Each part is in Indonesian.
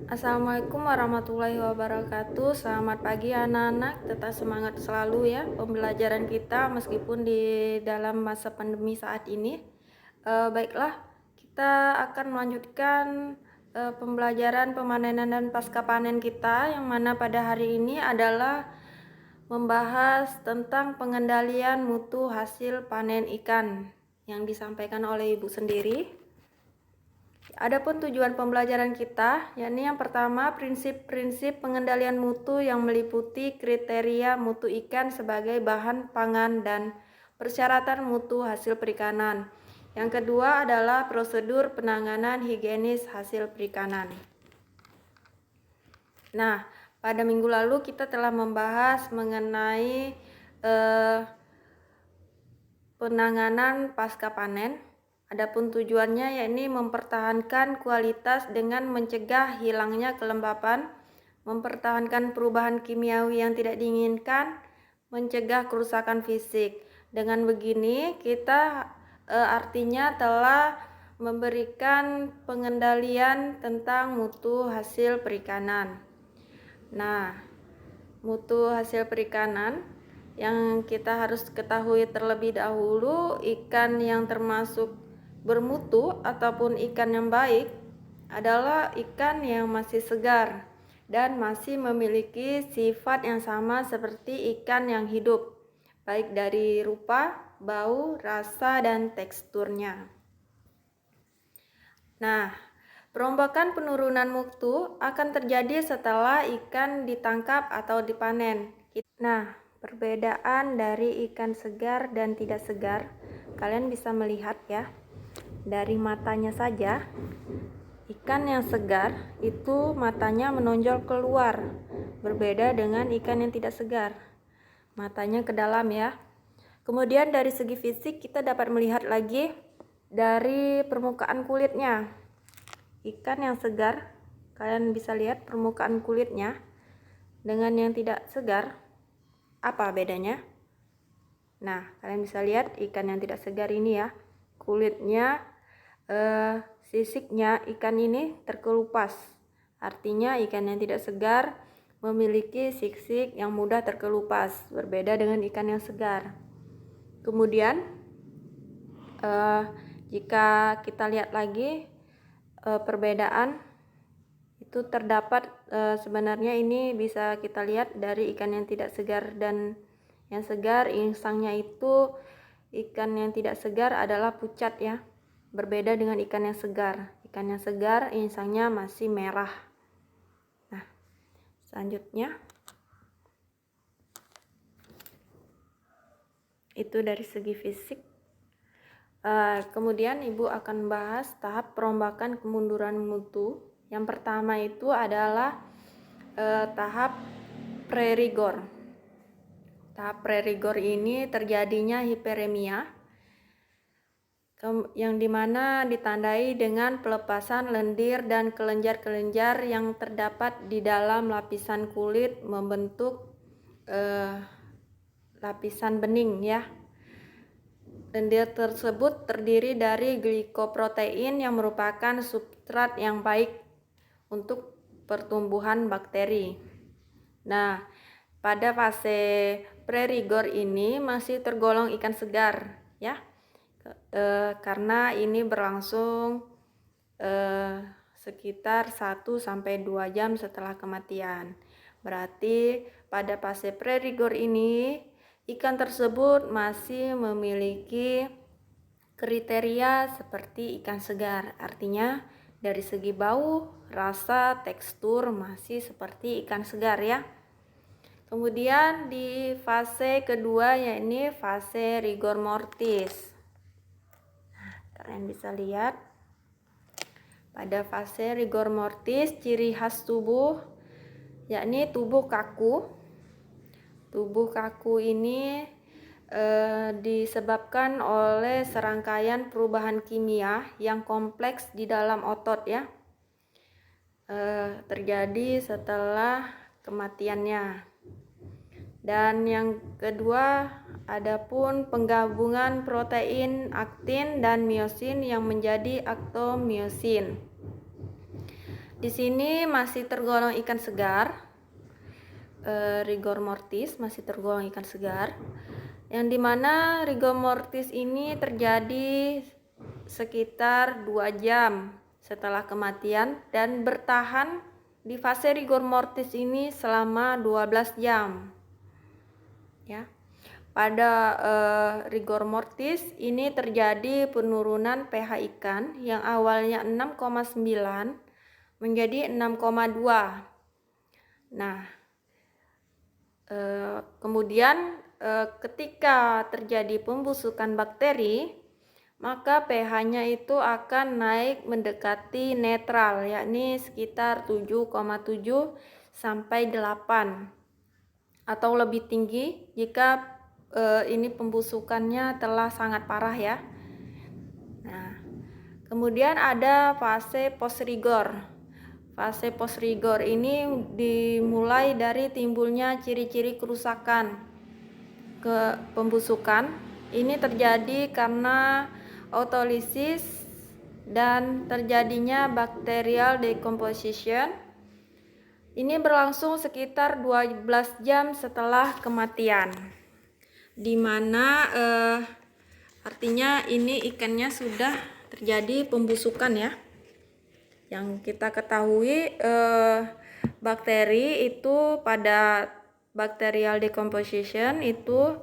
Assalamualaikum warahmatullahi wabarakatuh. Selamat pagi anak-anak, tetap semangat selalu ya pembelajaran kita meskipun di dalam masa pandemi saat ini. Baiklah, kita akan melanjutkan pembelajaran pemanenan dan pasca panen kita, yang mana pada hari ini adalah membahas tentang pengendalian mutu hasil panen ikan yang disampaikan oleh Ibu sendiri. Adapun tujuan pembelajaran kita, yakni yang pertama, prinsip-prinsip pengendalian mutu yang meliputi kriteria mutu ikan sebagai bahan pangan dan persyaratan mutu hasil perikanan. Yang kedua adalah prosedur penanganan higienis hasil perikanan. Nah, pada minggu lalu kita telah membahas mengenai penanganan pasca panen. Adapun tujuannya yakni mempertahankan kualitas dengan mencegah hilangnya kelembapan, mempertahankan perubahan kimiawi yang tidak diinginkan, mencegah kerusakan fisik. Dengan begini kita artinya telah memberikan pengendalian tentang mutu hasil perikanan. Nah, mutu hasil perikanan yang kita harus ketahui terlebih dahulu, ikan yang termasuk bermutu ataupun ikan yang baik adalah ikan yang masih segar dan masih memiliki sifat yang sama seperti ikan yang hidup, baik dari rupa, bau, rasa, dan teksturnya. Nah, perombakan penurunan mutu akan terjadi setelah ikan ditangkap atau dipanen. Nah, perbedaan dari ikan segar dan tidak segar, kalian bisa melihat ya, dari matanya saja. Ikan yang segar itu matanya menonjol keluar, berbeda dengan ikan yang tidak segar, matanya ke dalam ya. Kemudian dari segi fisik kita dapat melihat lagi dari permukaan kulitnya. Ikan yang segar, kalian bisa lihat permukaan kulitnya dengan yang tidak segar. Apa bedanya? Nah, kalian bisa lihat ikan yang tidak segar ini ya, kulitnya, sisiknya ikan ini terkelupas. Artinya ikan yang tidak segar memiliki sisik yang mudah terkelupas, berbeda dengan ikan yang segar. Kemudian jika kita lihat lagi perbedaan itu terdapat, sebenarnya ini bisa kita lihat dari ikan yang tidak segar dan yang segar. Insangnya itu, ikan yang tidak segar adalah pucat ya, berbeda dengan ikan yang segar. Ikan yang segar insangnya masih merah. Nah, selanjutnya itu dari segi fisik. Kemudian Ibu akan bahas tahap perombakan kemunduran mutu. Yang pertama itu adalah tahap pre-rigor. Tahap pre-rigor ini terjadinya hiperemia, yang dimana ditandai dengan pelepasan lendir dan kelenjar-kelenjar yang terdapat di dalam lapisan kulit membentuk lapisan bening ya. Lendir tersebut terdiri dari glikoprotein yang merupakan substrat yang baik untuk pertumbuhan bakteri. Nah, pada fase pre-rigor ini masih tergolong ikan segar ya, karena ini berlangsung sekitar 1-2 jam setelah kematian. Berarti pada fase pre-rigor ini ikan tersebut masih memiliki kriteria seperti ikan segar. Artinya dari segi bau, rasa, tekstur masih seperti ikan segar ya. Kemudian di fase kedua yakni fase rigor mortis. Kalian bisa lihat pada fase rigor mortis ciri khas tubuh yakni tubuh kaku. Tubuh kaku ini disebabkan oleh serangkaian perubahan kimia yang kompleks di dalam otot ya, terjadi setelah kematiannya. Dan yang kedua, adapun penggabungan protein aktin dan miosin yang menjadi aktomiosin. Di sini masih tergolong ikan segar, rigor mortis masih tergolong ikan segar, yang dimana rigor mortis ini terjadi sekitar 2 jam setelah kematian dan bertahan di fase rigor mortis ini selama 12 jam ya. Pada rigor mortis ini terjadi penurunan pH ikan yang awalnya 6,9 menjadi 6,2. Nah, kemudian ketika terjadi pembusukan bakteri, maka pH-nya itu akan naik mendekati netral, yakni sekitar 7,7 sampai 8 atau lebih tinggi jika ini pembusukannya telah sangat parah ya. Nah, kemudian ada fase post rigor. Fase post rigor ini dimulai dari timbulnya ciri-ciri kerusakan ke pembusukan. Ini terjadi karena autolysis dan terjadinya bacterial decomposition. Ini berlangsung sekitar 12 jam setelah kematian, dimana artinya ini ikannya sudah terjadi pembusukan ya. Yang kita ketahui bakteri itu pada bacterial decomposition itu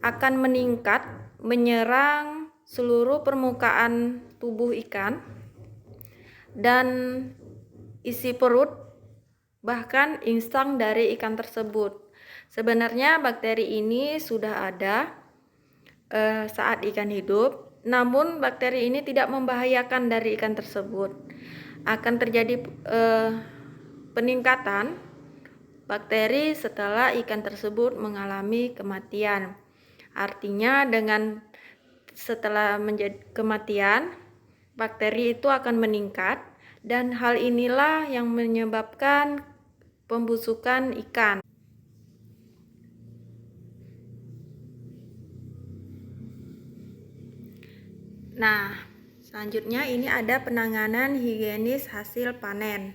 akan meningkat menyerang seluruh permukaan tubuh ikan dan isi perut, bahkan insang dari ikan tersebut. Sebenarnya bakteri ini sudah ada saat ikan hidup, namun bakteri ini tidak membahayakan dari ikan tersebut. Akan terjadi peningkatan bakteri setelah ikan tersebut mengalami kematian. Artinya dengan setelah menjadi kematian, bakteri itu akan meningkat dan hal inilah yang menyebabkan pembusukan ikan. Nah, selanjutnya ini ada penanganan higienis hasil panen,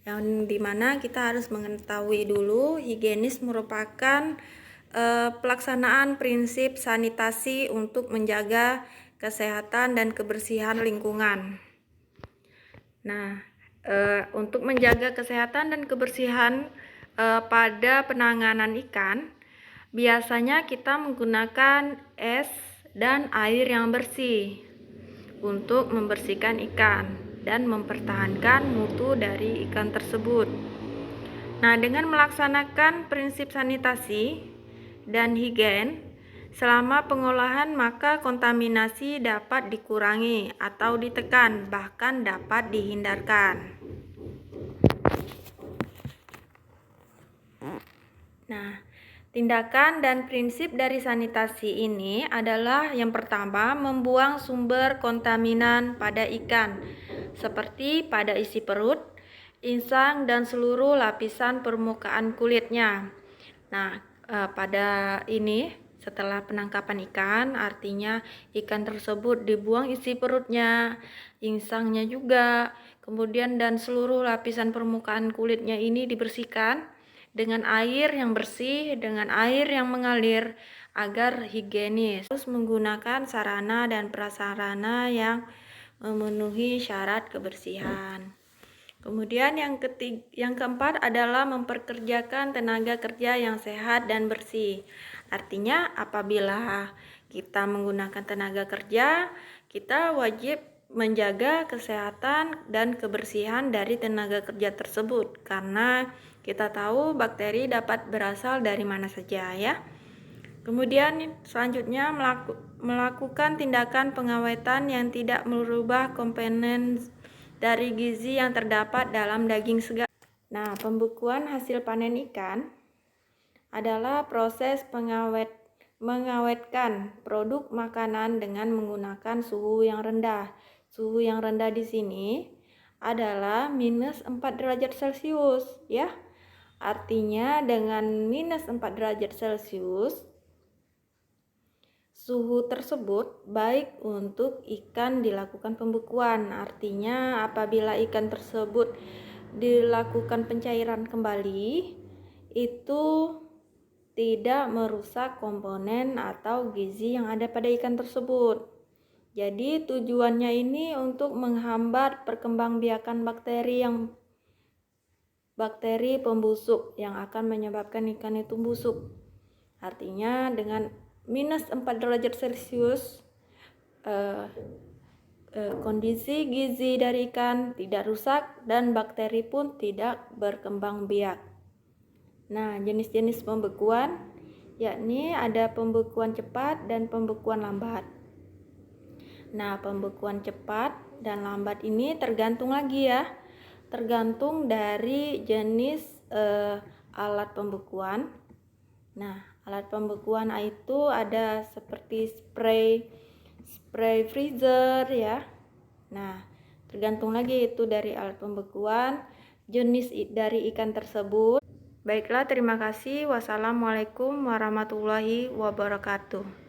yang dimana kita harus mengetahui dulu higienis merupakan pelaksanaan prinsip sanitasi untuk menjaga kesehatan dan kebersihan lingkungan. Nah, untuk menjaga kesehatan dan kebersihan pada penanganan ikan, biasanya kita menggunakan es dan air yang bersih untuk membersihkan ikan dan mempertahankan mutu dari ikan tersebut. Nah, dengan melaksanakan prinsip sanitasi dan higien selama pengolahan, maka kontaminasi dapat dikurangi atau ditekan, bahkan dapat dihindarkan. Nah, tindakan dan prinsip dari sanitasi ini adalah yang pertama, membuang sumber kontaminan pada ikan, seperti pada isi perut, insang, dan seluruh lapisan permukaan kulitnya. Nah, pada ini setelah penangkapan ikan, artinya ikan tersebut dibuang isi perutnya, insangnya juga, kemudian dan seluruh lapisan permukaan kulitnya ini dibersihkan dengan air yang bersih, dengan air yang mengalir agar higienis. Terus menggunakan sarana dan prasarana yang memenuhi syarat kebersihan. Kemudian yang keempat adalah memperkerjakan tenaga kerja yang sehat dan bersih. Artinya apabila kita menggunakan tenaga kerja, kita wajib menjaga kesehatan dan kebersihan dari tenaga kerja tersebut, karena kita tahu bakteri dapat berasal dari mana saja ya. Kemudian selanjutnya melakukan tindakan pengawetan yang tidak merubah komponen dari gizi yang terdapat dalam daging segar. Nah, pembekuan hasil panen ikan adalah proses mengawetkan produk makanan dengan menggunakan suhu yang rendah. Suhu yang rendah di sini adalah minus 4 derajat Celcius ya. Artinya dengan minus 4 derajat Celcius, suhu tersebut baik untuk ikan dilakukan pembekuan. Artinya apabila ikan tersebut dilakukan pencairan kembali, itu tidak merusak komponen atau gizi yang ada pada ikan tersebut. Jadi tujuannya ini untuk menghambat perkembangbiakan bakteri pembusuk yang akan menyebabkan ikan itu busuk. Artinya dengan minus 4 derajat Celcius kondisi gizi dari ikan tidak rusak dan bakteri pun tidak berkembang biak. Nah, jenis-jenis pembekuan yakni ada pembekuan cepat dan pembekuan lambat. Nah, pembekuan cepat dan lambat ini tergantung lagi ya, tergantung dari jenis alat pembekuan. Nah, alat pembekuan itu ada seperti spray freezer ya. Nah, tergantung lagi itu dari alat pembekuan, jenis dari ikan tersebut. Baiklah, terima kasih. Wassalamualaikum warahmatullahi wabarakatuh.